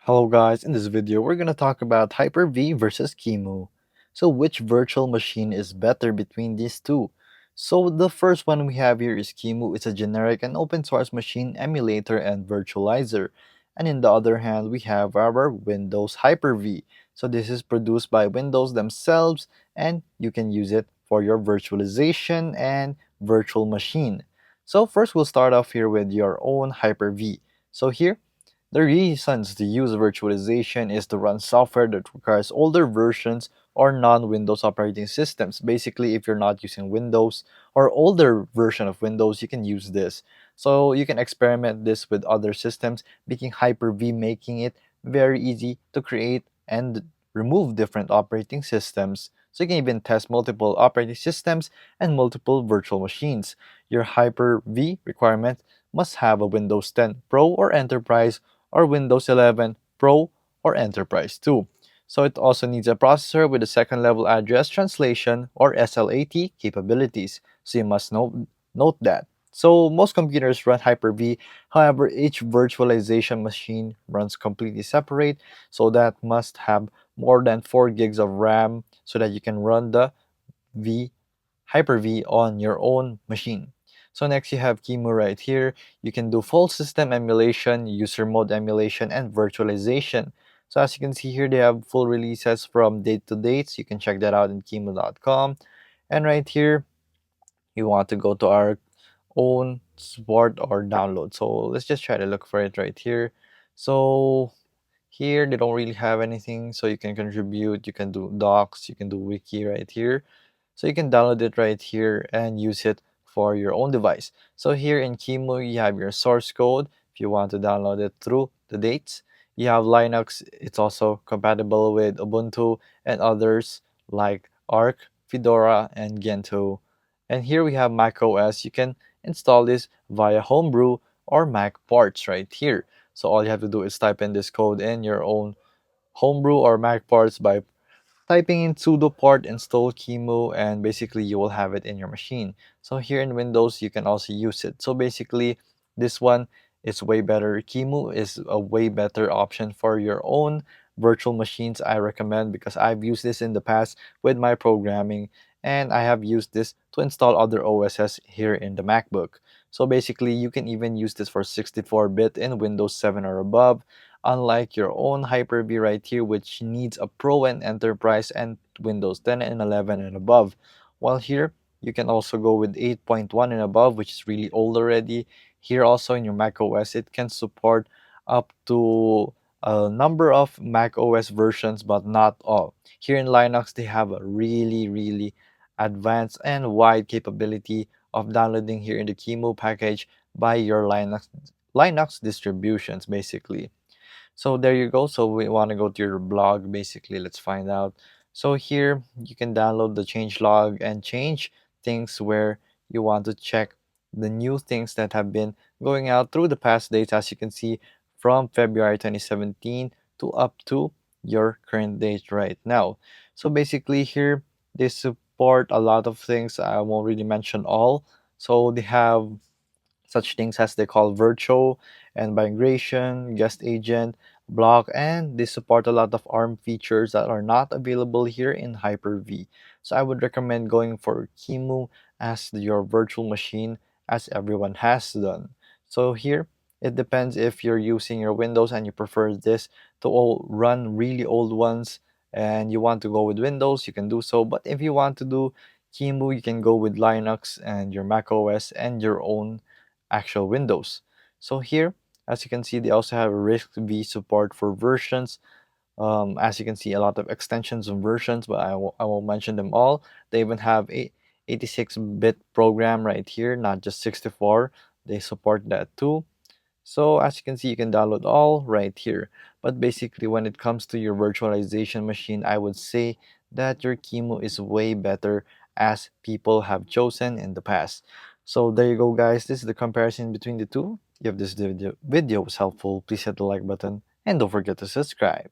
Hello guys, in this video we're going to talk about Hyper-V versus Qemu. So which virtual machine is better between these two? So the first one we have here is Qemu. It's a generic and open source machine emulator and virtualizer. And in the other hand, we have our Windows Hyper-V. So this is produced by Windows themselves and you can use it for your virtualization and virtual machine. So first we'll start off here with your own Hyper-V. So here the reasons to use virtualization is to run software that requires older versions or non-Windows operating systems. Basically, if you're not using Windows or older version of Windows, you can use this. So you can experiment this with other systems, making Hyper-V, making it very easy to create and remove different operating systems. So you can even test multiple operating systems and multiple virtual machines. Your Hyper-V requirement must have a Windows 10 Pro or Enterprise or Windows 11 Pro or Enterprise 2. So it also needs a processor with a second level address translation or SLAT capabilities. So you must note that. So most computers run Hyper-V, however each virtualization machine runs completely separate, so that must have more than 4 gigs of RAM so that you can run the V Hyper-V on your own machine. So next you have Qemu right here. You can do full system emulation, user mode emulation, and virtualization. So as you can see here, they have full releases from date to date. So you can check that out in Qemu.com. And right here, you want to go to our own support or download. So let's just try to look for it right here. So here they don't really have anything, so you can contribute, you can do docs, you can do wiki right here. So you can download it right here and use it for your own device. So here in Qemu, you have your source code if you want to download it through the dates. You have Linux, it's also compatible with Ubuntu and others like Arch, Fedora, and Gentoo. And here we have Mac OS. You can install this via Homebrew or Mac parts right here. So all you have to do is type in this code in your own Homebrew or Mac parts by typing in sudo port install Qemu, and basically you will have it in your machine. So here in Windows you can also use it. So basically this one is way better. Qemu is a way better option for your own virtual machines, I recommend, because I've used this in the past with my programming and I have used this to install other OSs here in the MacBook. So basically you can even use this for 64-bit in Windows 7 or above, unlike your own Hyper-V right here, which needs a Pro and Enterprise and Windows 10 and 11 and above. While here, you can also go with 8.1 and above, which is really old already. Here also in your Mac OS, it can support up to a number of Mac OS versions, but not all. Here in Linux, they have a really advanced and wide capability of downloading here in the Qemu package by your Linux distributions, basically. So there you go. So we want to go to your blog. Basically, let's find out. So here you can download the change log and change things where you want to check the new things that have been going out through the past dates, as you can see, from February 2017 to up to your current date right now. So basically here they support a lot of things. I won't really mention all. So they have such things as they call virtual and migration, guest agent, block, and they support a lot of ARM features that are not available here in Hyper-V. So I would recommend going for Qemu as your virtual machine, as everyone has done. So here, it depends if you're using your Windows and you prefer this to all run really old ones and you want to go with Windows, you can do so. But if you want to do Qemu, you can go with Linux and your Mac OS and your own actual Windows. So here, as you can see, they also have RISC-V support for versions. As you can see, a lot of extensions and versions, but I won't mention them all. They even have a 86-bit program right here, not just 64. They support that too. So as you can see, you can download all right here. But basically, when it comes to your virtualization machine, I would say that your Qemu is way better, as people have chosen in the past. So there you go, guys. This is the comparison between the two. If this video was helpful, please hit the like button and don't forget to subscribe.